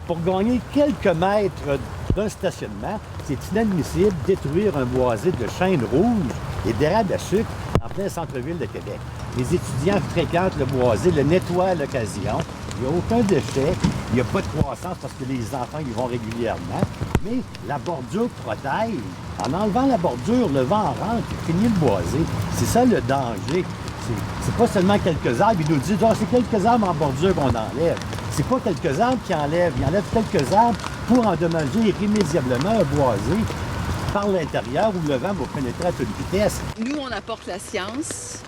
Pour gagner quelques mètres d'un stationnement, c'est inadmissible de détruire un boisé de chêne rouge et d'érable à sucre en plein centre-ville de Québec. Les étudiants fréquentent le boisé, le nettoient à l'occasion. Il n'y a aucun déchet, il n'y a pas de croissance parce que les enfants y vont régulièrement. Mais la bordure protège. En enlevant la bordure, le vent rentre et finit le boisé. C'est ça le danger. C'est pas seulement quelques arbres. Ils nous disent « c'est quelques arbres en bordure qu'on enlève ». C'est pas quelques arbres qui enlèvent. Ils enlèvent quelques arbres pour endommager irrémédiablement un boisé par l'intérieur où le vent va pénétrer à toute vitesse. Nous, on apporte la science.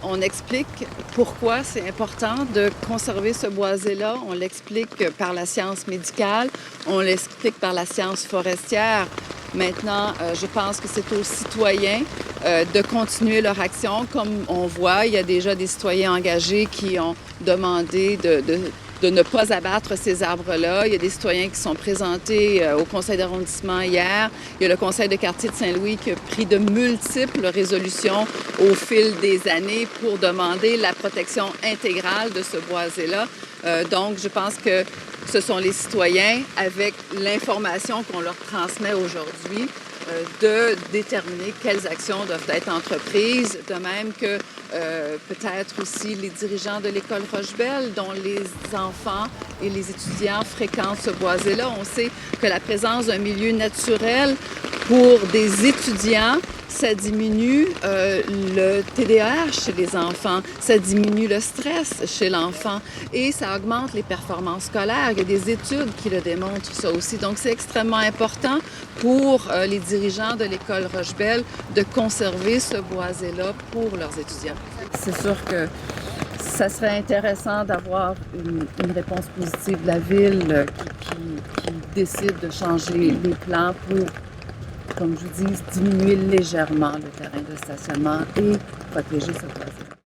On explique pourquoi c'est important de conserver ce boisé-là. On l'explique par la science médicale. On l'explique par la science forestière. Maintenant, je pense que c'est aux citoyens de continuer leur action. Comme on voit, il y a déjà des citoyens engagés qui ont demandé de ne pas abattre ces arbres-là. Il y a des citoyens qui sont présentés au conseil d'arrondissement hier. Il y a le conseil de quartier de Saint-Louis qui a pris de multiples résolutions au fil des années pour demander la protection intégrale de ce boisé-là. Donc, je pense que ce sont les citoyens, avec l'information qu'on leur transmet aujourd'hui, de déterminer quelles actions doivent être entreprises, de même que peut-être aussi les dirigeants de l'école Rochebelle, dont les enfants et les étudiants fréquentent ce boisé-là. On sait que la présence d'un milieu naturel pour des étudiants, ça diminue le TDAH chez les enfants, ça diminue le stress chez l'enfant et ça augmente les performances scolaires. Il y a des études qui le démontrent, ça aussi. Donc, c'est extrêmement important pour les dirigeants de l'école Rochebelle de conserver ce boisé-là pour leurs étudiants. C'est sûr que ça serait intéressant d'avoir une réponse positive de la ville qui décide de changer les plans pour, comme je vous dis, diminuer légèrement le terrain de stationnement et protéger ce boisé.